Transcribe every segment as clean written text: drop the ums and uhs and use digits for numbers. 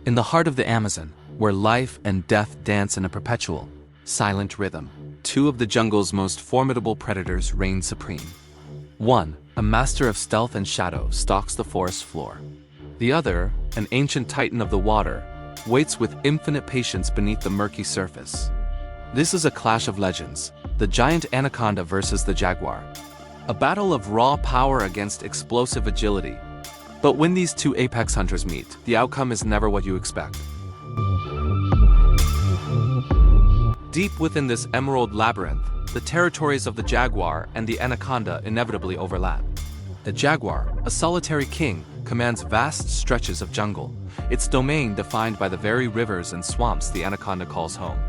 In the heart of the Amazon, where life and death dance in a perpetual, silent rhythm, two of the jungle's most formidable predators reign supreme. One, a master of stealth and shadow, stalks the forest floor. The other, an ancient titan of the water, waits with infinite patience beneath the murky surface. This is a clash of legends, the giant Anaconda versus the Jaguar. A battle of raw power against explosive agility. But when these two apex hunters meet, the outcome is never what you expect. Deep within this emerald labyrinth, the territories of the Jaguar and the Anaconda inevitably overlap. The Jaguar, a solitary king, commands vast stretches of jungle, its domain defined by the very rivers and swamps the Anaconda calls home.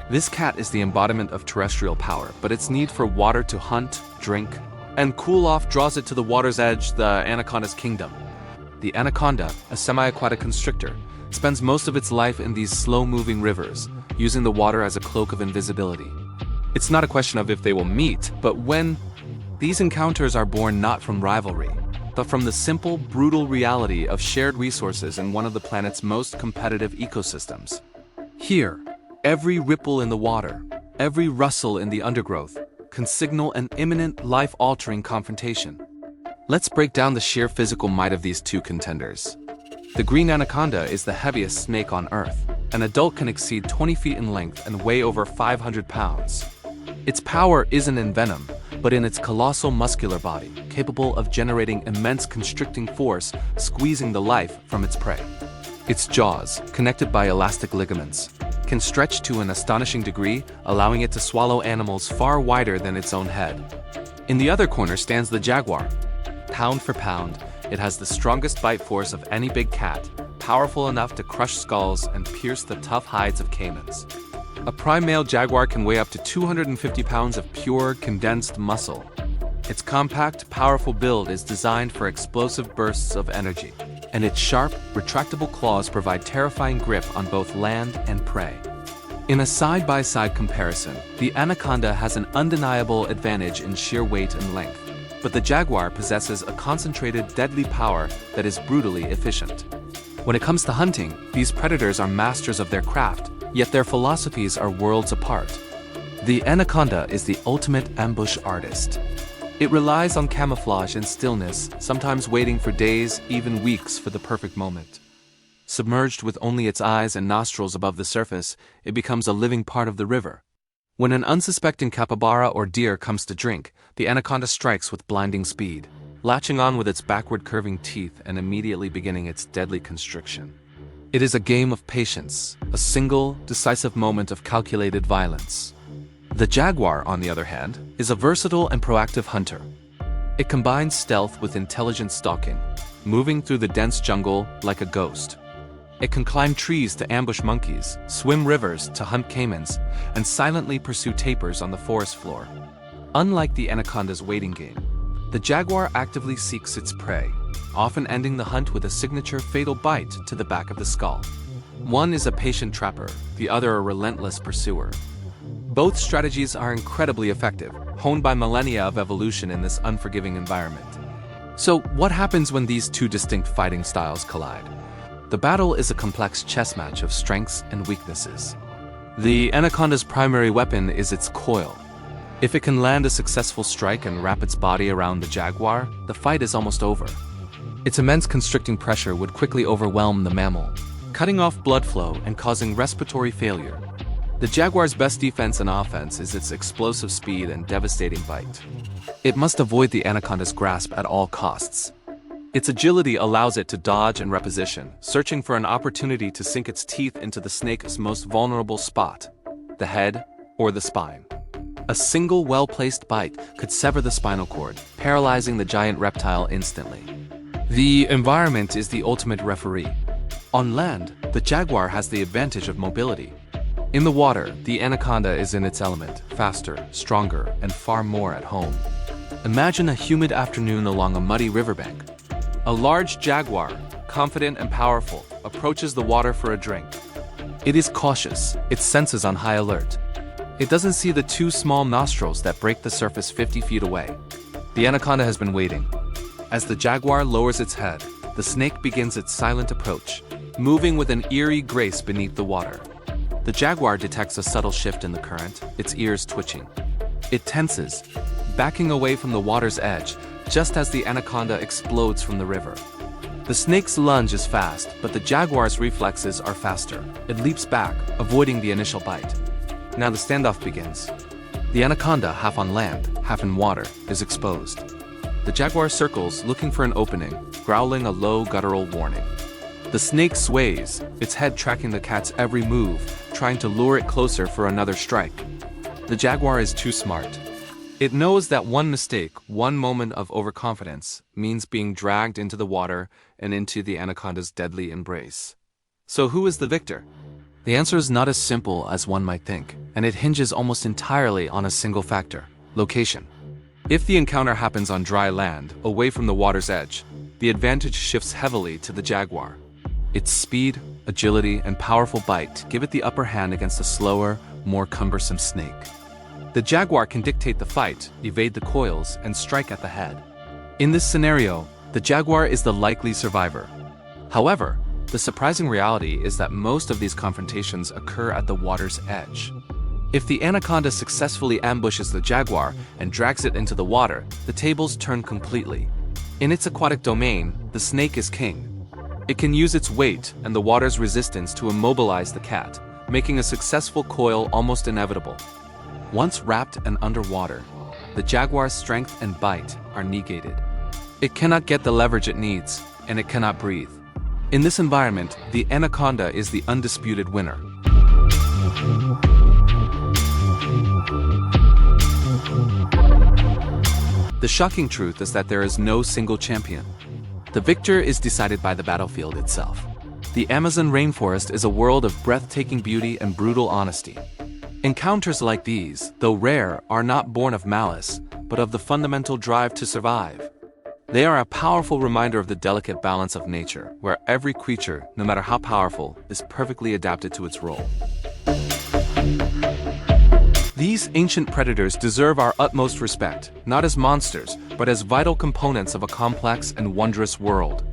This cat is the embodiment of terrestrial power, but its need for water to hunt, drink, and cool off draws it to the water's edge, the Anaconda's kingdom. The Anaconda, a semi-aquatic constrictor, spends most of its life in these slow-moving rivers, using the water as a cloak of invisibility. It's not a question of if they will meet, but when. These encounters are born not from rivalry, but from the simple, brutal reality of shared resources in one of the planet's most competitive ecosystems. Here, every ripple in the water, every rustle in the undergrowth, can signal an imminent, life-altering confrontation. Let's break down the sheer physical might of these two contenders. The green anaconda is the heaviest snake on Earth. An adult can exceed 20 feet in length and weigh over 500 pounds. Its power isn't in venom, but in its colossal muscular body, capable of generating immense constricting force, squeezing the life from its prey. Its jaws, connected by elastic ligaments, can stretch to an astonishing degree, allowing it to swallow animals far wider than its own head. In the other corner stands the jaguar. Pound for pound, it has the strongest bite force of any big cat, powerful enough to crush skulls and pierce the tough hides of caimans. A prime male jaguar can weigh up to 250 pounds of pure, condensed muscle. Its compact, powerful build is designed for explosive bursts of energy, and its sharp, retractable claws provide terrifying grip on both land and prey. In a side-by-side comparison, the anaconda has an undeniable advantage in sheer weight and length, but the jaguar possesses a concentrated, deadly power that is brutally efficient. When it comes to hunting, these predators are masters of their craft, yet their philosophies are worlds apart. The anaconda is the ultimate ambush artist. It relies on camouflage and stillness, sometimes waiting for days, even weeks, for the perfect moment. Submerged with only its eyes and nostrils above the surface, it becomes a living part of the river. When an unsuspecting capybara or deer comes to drink, the anaconda strikes with blinding speed, latching on with its backward curving teeth and immediately beginning its deadly constriction. It is a game of patience, a single, decisive moment of calculated violence. The jaguar, on the other hand, is a versatile and proactive hunter. It combines stealth with intelligent stalking, moving through the dense jungle like a ghost. It can climb trees to ambush monkeys, swim rivers to hunt caimans, and silently pursue tapirs on the forest floor. Unlike the anaconda's waiting game, the jaguar actively seeks its prey, often ending the hunt with a signature fatal bite to the back of the skull. One is a patient trapper, the other a relentless pursuer. Both strategies are incredibly effective, honed by millennia of evolution in this unforgiving environment. So, what happens when these two distinct fighting styles collide? The battle is a complex chess match of strengths and weaknesses. The anaconda's primary weapon is its coil. If it can land a successful strike and wrap its body around the jaguar, the fight is almost over. Its immense constricting pressure would quickly overwhelm the mammal, cutting off blood flow and causing respiratory failure. The jaguar's best defense and offense is its explosive speed and devastating bite. It must avoid the anaconda's grasp at all costs. Its agility allows it to dodge and reposition, searching for an opportunity to sink its teeth into the snake's most vulnerable spot, the head or the spine. A single well-placed bite could sever the spinal cord, paralyzing the giant reptile instantly. The environment is the ultimate referee. On land, the jaguar has the advantage of mobility. In the water, the anaconda is in its element, faster, stronger, and far more at home. Imagine a humid afternoon along a muddy riverbank. A large jaguar, confident and powerful, approaches the water for a drink. It is cautious, its senses on high alert. It doesn't see the two small nostrils that break the surface 50 feet away. The anaconda has been waiting. As the jaguar lowers its head, the snake begins its silent approach, moving with an eerie grace beneath the water. The jaguar detects a subtle shift in the current, its ears twitching. It tenses, backing away from the water's edge, just as the anaconda explodes from the river. The snake's lunge is fast, but the jaguar's reflexes are faster. It leaps back, avoiding the initial bite. Now the standoff begins. The anaconda, half on land, half in water, is exposed. The jaguar circles, looking for an opening, growling a low guttural warning. The snake sways, its head tracking the cat's every move, trying to lure it closer for another strike. The jaguar is too smart. It knows that one mistake, one moment of overconfidence, means being dragged into the water and into the anaconda's deadly embrace. So who is the victor? The answer is not as simple as one might think, and it hinges almost entirely on a single factor: location. If the encounter happens on dry land, away from the water's edge, the advantage shifts heavily to the jaguar. Its speed, agility, and powerful bite give it the upper hand against a slower, more cumbersome snake. The jaguar can dictate the fight, evade the coils, and strike at the head. In this scenario, the jaguar is the likely survivor. However, the surprising reality is that most of these confrontations occur at the water's edge. If the anaconda successfully ambushes the jaguar and drags it into the water, the tables turn completely. In its aquatic domain, the snake is king. It can use its weight and the water's resistance to immobilize the cat, making a successful coil almost inevitable. Once wrapped and underwater, the jaguar's strength and bite are negated. It cannot get the leverage it needs, and it cannot breathe. In this environment, the anaconda is the undisputed winner. The shocking truth is that there is no single champion. The victor is decided by the battlefield itself. The Amazon rainforest is a world of breathtaking beauty and brutal honesty. Encounters like these, though rare, are not born of malice, but of the fundamental drive to survive. They are a powerful reminder of the delicate balance of nature, where every creature, no matter how powerful, is perfectly adapted to its role. These ancient predators deserve our utmost respect, not as monsters, but as vital components of a complex and wondrous world.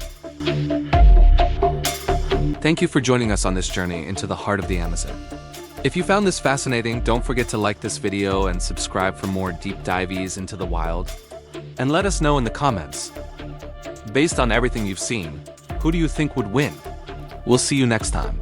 Thank you for joining us on this journey into the heart of the Amazon. If you found this fascinating, don't forget to like this video and subscribe for more deep dives into the wild. And let us know in the comments. Based on everything you've seen, who do you think would win? We'll see you next time.